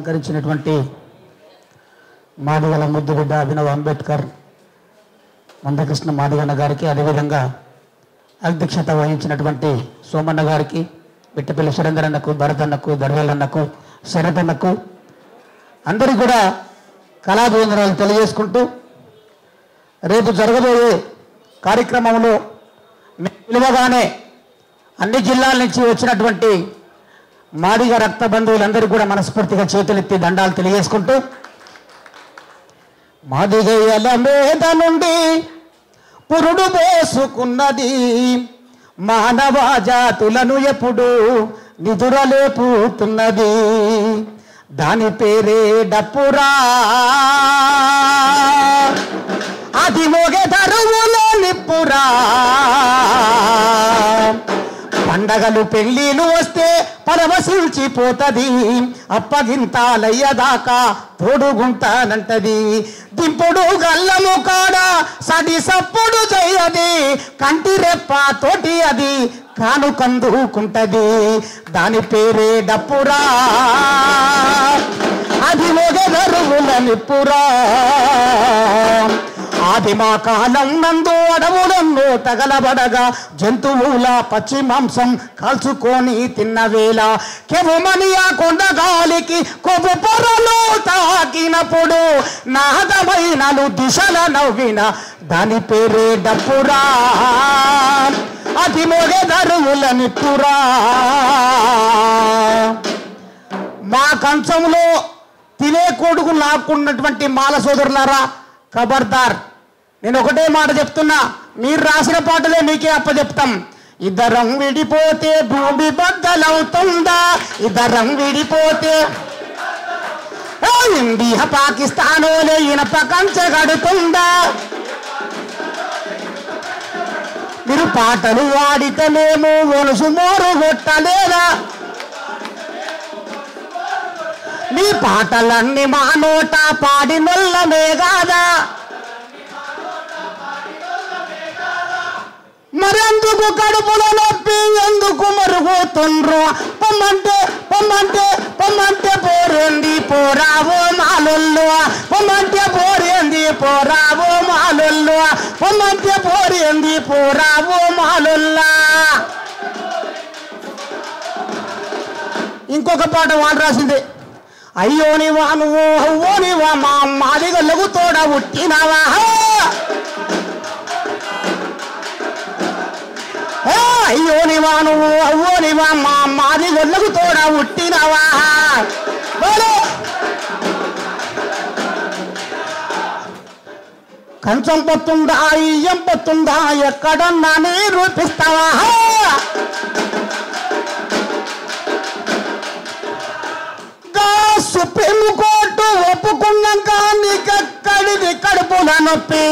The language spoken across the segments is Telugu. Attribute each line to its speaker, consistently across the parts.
Speaker 1: అలంకరించినటువంటి మాదిగల ముద్దుబిడ్డ అభినవ్ అంబేద్కర్ మందకృష్ణ మాదిగన్న గారికి, అదేవిధంగా అధ్యక్షత వహించినటువంటి సోమన్న గారికి, బిట్టపల్లి సురేందర్ అన్నకు, భరత్ అన్నకు, దర్వేల్ అన్నకు, శరత్ అన్నకు అందరికీ కూడా కళాభివందనాలు తెలియజేసుకుంటూ, రేపు జరగబోయే కార్యక్రమంలో పిలువగానే అన్ని జిల్లాల నుంచి వచ్చినటువంటి మాదిగ రక్త బంధువులందరికీ కూడా మనస్ఫూర్తిగా చేతులెత్తి దండాలు తెలియజేసుకుంటూ, మాదిగయ్యల మీద నుండి పురుడు పోసుకున్నది మానవ జాతులను ఎప్పుడు నిదురలేపుతున్నది, దాని పేరే డప్పురా, అది మోగే దరువులో నిప్పురా, పండగలు పెళ్ళిళ్ళు వస్తే పరవశించిపోతది, అప్పగింతాలయ్యదాకా తోడుగుంటానంటది, దింపుడు గల్లము కాడ సడి సప్పుడు చేయది, కంటి రెప్ప తోటి అది కానుకందుకుంటది, దాని పేరే డప్పురా, అది మోగే దరువుల నిప్పురా, ఆదిమా కాలం నందు అడవులన్నో తగలబడగా జంతువుల పచ్చి మాంసం కాల్చుకొని తిన్న వేళ కెవుమని ఆ కొండ గాలికి కొవ్వు పొరలు తాకినప్పుడు నాదమైనలు దిశల నవ్విన దాని పేరే డప్పురా, అది మోగే దరువుల నిప్పురా. మా కంచంలో తినే కొడుకు లాక్కున్నటువంటి మాల సోదరులారా, ఖబర్దార్, నేను ఒకటే మాట చెప్తున్నా, మీరు రాసిన పాటలే మీకే అప్పచెప్తాం. ఇద్దరం విడిపోతే భూమి బద్దలవుతుందా, ఇద్దరం విడిపోతే ఇండియా పాకిస్తానులే ఇనప కంచె గడుతుందా, మీరు పాటలు వాడితేనేమో ఒలుసు మోరు కొట్టలేదా, మీ పాటలన్నీ మా నోట పాడినొల్లమే కాదా, మరెందుకు కడుపులో నొప్పి ఎందుకు మరుగుతుండ్రు, పొమ్మంటే పొమ్మంటే పొమ్మంటే పోరేంది పోరావో మాలొల్లు, పొమ్మంటే పోరేంది పోరావో మాలొల్లు, పొమ్మంటే పోరేంది పోరావో మాలొల్లా. ఇంకొక పాట వాళ్ళు రాసింది, అయ్యో నీవా నువ్వు అవ్వో నీవా మా మాదిగలకు తోడ పుట్టినవా, అయ్యో నీవా నువ్వు అవ్వో నీవా మా మాదిగలకు తోడ పుట్టినవా, కంచం పొత్తుందా ఇయ్యం పొత్తుందా ఎక్కడన్నా నిరూపిస్తావా, సుప్రీంకోర్టు ఒప్పుకున్నాక నీకెక్కడిది కడుపుల నొప్పి,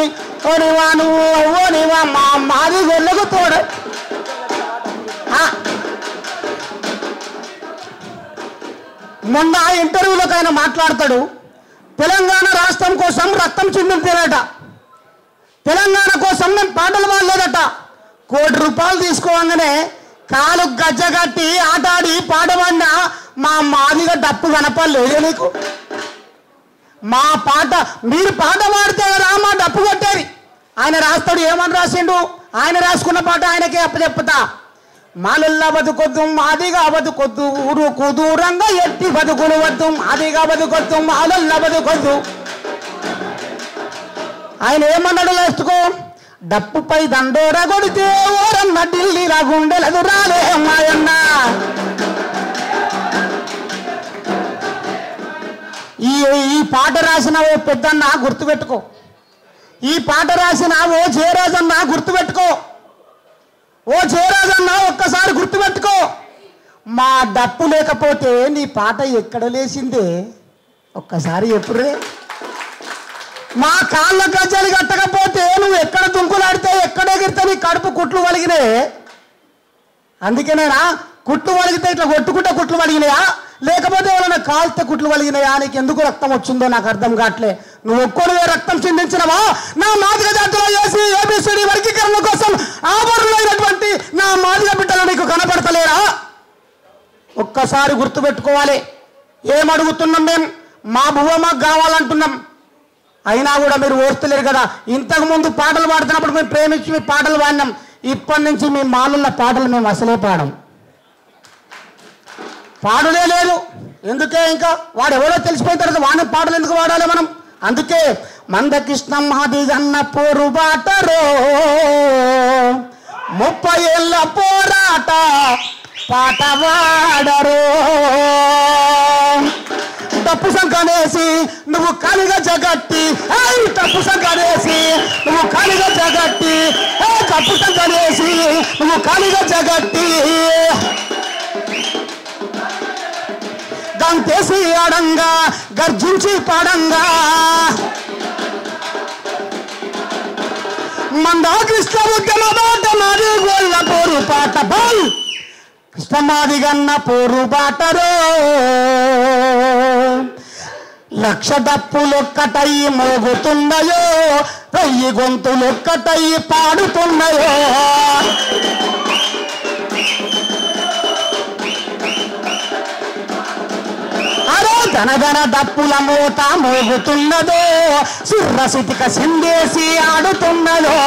Speaker 1: ఓనివా నువ్వు ఓనివా మా మాది గొల్లకు తోడ. మొన్న ఇంటర్వ్యూలోకి ఆయన మాట్లాడతాడు, తెలంగాణ రాష్ట్రం కోసం రక్తం చిందించారట, తెలంగాణ కోసం మేము పాటలు పాడలేదట, ₹1 కోటి తీసుకోగానే కాలు గజ్జగట్టి ఆటాడి పాడబడినా మా మాదిగా డప్పు కనపడలేదే నీకు, మా పాట మీరు పాట పాడితే కదా మా డప్పు కొట్టేది. ఆయన రాస్తాడు, ఏమని రాసిండు, ఆయన రాసుకున్న పాట ఆయనకే అప్పచెప్పుతా. మాలల్లా బతుకొద్దు మాదిగా బతుకొద్దు, ఊరుకు దూరంగా ఎట్టి బతుకులు వద్దు, మాదిగా బతుకొద్దు మాలల్లా బతుకొద్దు. ఆయన ఏమన్నాడు లాస్ట్కో, డప్పుపై దండోర కొడితే ఓరన్న ఢిల్లీలా గుండెలదు రాలే మాయన్న. ఈ పాట రాసిన ఓ పెద్దన్న గుర్తుపెట్టుకో, ఈ పాట రాసిన ఓ జయరాజన్న గుర్తుపెట్టుకో, ఓ జయరాజన్న ఒక్కసారి గుర్తుపెట్టుకో, మా డప్పు లేకపోతే నీ పాట ఎక్కడ లేచిందే ఒక్కసారి ఎప్పుడే, మా కాళ్ళ గజ్జలు కట్టకపోతే నువ్వు ఎక్కడ దుంకులాడితే ఎక్కడ ఎగిరితే నీ కడుపు కుట్లు వలిగినాయి. అందుకేనేనా కుట్లు వలిగితే ఇట్లా కొట్టుకుంటే కుట్లు వలిగినాయా, లేకపోతే ఎవరైనా కాల్తే కుట్లు వలిగినాయా, నీకు ఎందుకు రక్తం వచ్చిందో నాకు అర్థం కావట్లే. నువ్వు ఒక్కడివే రక్తం చిందించినవా, నా మాదిగ జాతిలో చేసి ఏబిసిడి వర్గీకరణ కోసం ఆభరణమైనటువంటి నా మాదిగ బిడ్డలు నీకు కనపడతలేరా? ఒక్కసారి గుర్తుపెట్టుకోవాలి. ఏమడుగుతున్నాం మేము? మా భువ మాకు కావాలంటున్నాం. అయినా కూడా మీరు ఓర్చలేరు కదా. ఇంతకుముందు పాటలు పాడుతున్నప్పుడు మేము ప్రేమించి మీ పాటలు పాడినాం. ఇప్పటి నుంచి మీ మాలున్న పాటలు మేము అసలే పాడం, పాడులే లేదు. ఎందుకే ఇంకా వాడు ఎవరో తెలిసిపోయిన తర్వాత వాడిని పాటలు ఎందుకు పాడాలి మనం? అందుకే మందకృష్ణం మాదిగన్న పోరు బాటరో 30 ఏళ్ళ పోరాట పాట వాడరో. తప్పు సంకనేసి నువ్వు కాలిగా జగట్టి, తప్పు సంకనేసి నువ్వు కాలిగా జగట్టి, తప్పు సంకనేసి నువ్వు కాలిగా జగట్టి గంతేసి ఆడంగా గర్జించి పాడంగా మందకృష్ణ ఉద్యమ బాట మాది గోళ్ళ పోరు పాట బల్ కృష్ణమాదిగన్న పోరు బాటరో. 1,00,000 డప్పులొక్కటయ్యి మోగుతున్నాయో, 1000 గొంతులొక్కటయ్యి పాడుతున్నాయో. అరే ధనధన డప్పుల మూత మోగుతున్నదో, సిర్రసితిక సిందేసి ఆడుతున్నదో.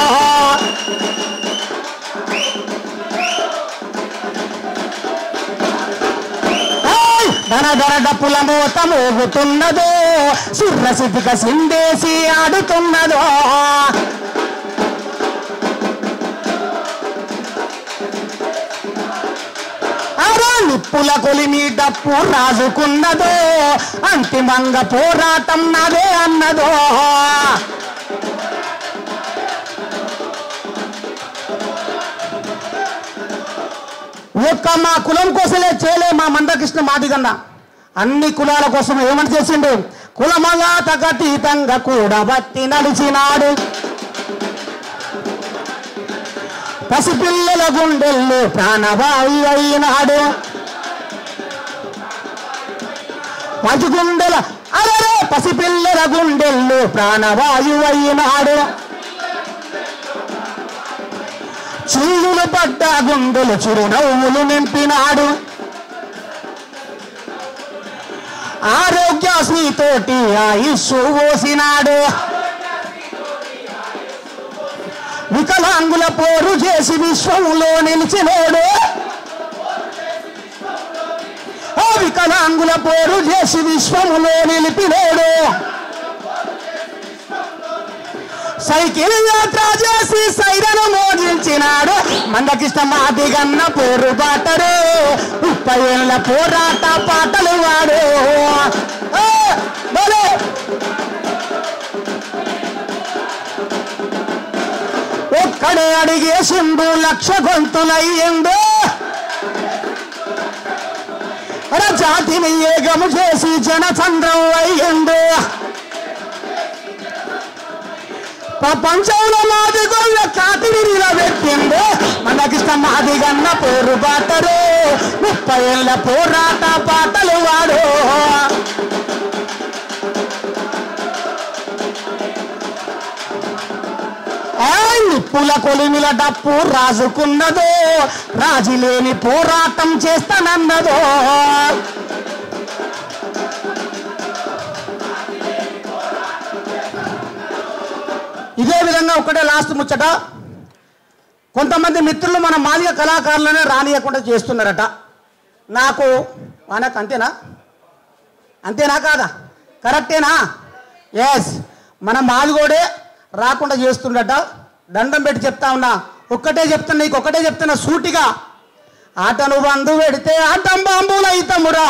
Speaker 1: ధనధర డప్పుల మూత మోగుతున్నదో, సిర్రసితిక సిందేసి ఆడుతున్నదో. అరే నిప్పుల కొలిమి డప్పు రాజుకున్నదో, అంతిమంగా పోరాటం నాదే అన్నదో. ఒక్క మా కులం కోసమే చేయలే మా మందకృష్ణ మాదిగన్న, అన్ని కులాల కోసం ఏమని చేసిండు? కులమగాతకతీతంగా కూడా బట్టి నడిచినాడు. పసిపిల్లల గుండెల్లో ప్రాణవాయు అయినాడు. పసిగుండెల అరే పసిపిల్లల గుండెల్లో ప్రాణవాయు అయినాడు. చీలులు పడ్డ గుండెలు చిరునవ్వులు నింపినాడు. ఆరోగ్యశ్రీతోటి ఆయుష్షు పోసినాడు. వికలాంగుల పోరు చేసి విశ్వంలో నిలిచినోడు. వికలాంగుల పోరు చేసి విశ్వంలో నిలిపినోడు. సైకిల్ యాత్ర చేసి సైరను మోగించినాడు. మందకృష్ణ మాదిగన్న పోరు బాటరు 30 ఏళ్ళ పోరాట పాటలు వాడు. ఒక్కడే అడిగేసిండు 1,00,000 గొంతులయ్యిండు. జాతిని ఏగము చేసి జనచంద్రం అయ్యిండు. ప్రపంచంలో మాదిగొల్ల కాతిని నిలబెట్టిండు. మందకృష్ణ మాదిగన్న పోరు బాటరు 30 ఏళ్ళ పోరాట పాటలు వాడు. నిప్పుల కొలిమిల డప్పు రాజుకున్నదో, రాజులేని పోరాటం చేస్తానన్నదో. ఇదే విధంగా ఒకటే లాస్ట్ ముచ్చట. కొంతమంది మిత్రులు మన మాదిగ కళాకారులనే రానియకుండా చేస్తున్నారట. నాకు మనకు అంతేనా? అంతేనా కాదా? కరెక్టేనా? ఎస్, మన మాదిగోడే రాకుండా చేస్తుండట. దండం పెట్టి చెప్తా ఉన్నా, ఒక్కటే చెప్తున్నా, నీకు ఒకటే చెప్తున్నా సూటిగా. ఆటను బంధు పెడితే ఆటం బాంబులైతమురా,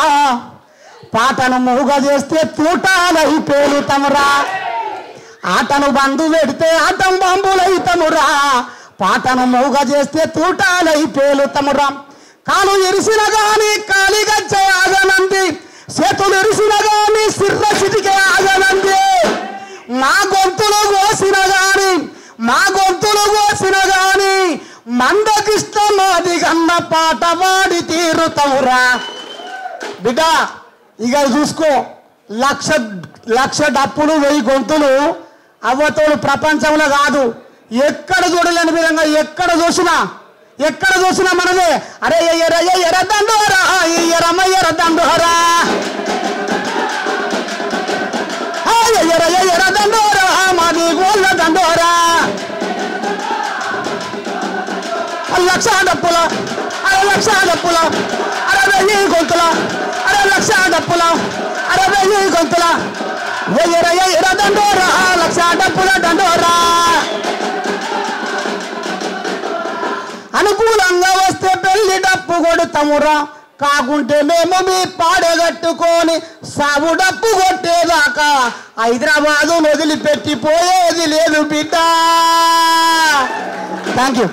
Speaker 1: పాటను మూగ చేస్తే తూటాలై పేలుతమురా. ఆటను బంధు పెడితే ఆటం బాంబులైతమురా, పాటను మూగ చేస్తే తూటాలై పేలుతమురా. కాలు ఎరిసిన గాని కాలిగజ్జ ఆగనంది, చేతులు ఎరిసిన గాని సిర్రసిటికే ఆగనంది. మా గొంతులు కోసిన గాని మందకృష్ణ మాదిగన్న పాట వాడి తీరుతమురా. బిడ్డ ఇక చూసుకో, 1,00,000 డప్పులు 1000 గొంతులు అవ్వతోడు ప్రపంచంలో కాదు, ఎక్కడ చూడలేని విధంగా ఎక్కడ చూసినా మనదే. అరే ఎర్ర దండోరా, ఎర్రమ్మ ఎర్ర దండోరా. ఎరయ ఎర దండోరా మాది గోళ్ళ దండోరా లక్ష డప్పుల అరే లక్ష డప్పుల అరే 1000 గొంతుల అరే లక్ష డప్పుల అరే 1000 గొంతుల ఎరయ ఎర దండోరా లక్ష డప్పుల దండోరా అనుకూలంగా వస్తే పెళ్లి డప్పు కొడతామురా కాకుంటే మేము మీ పాడగట్టుకొని సాగు డప్పు కొట్టేదాకా హైదరాబాదు వదిలిపెట్టిపోయేది లేదు బిడ్డ. Thank you.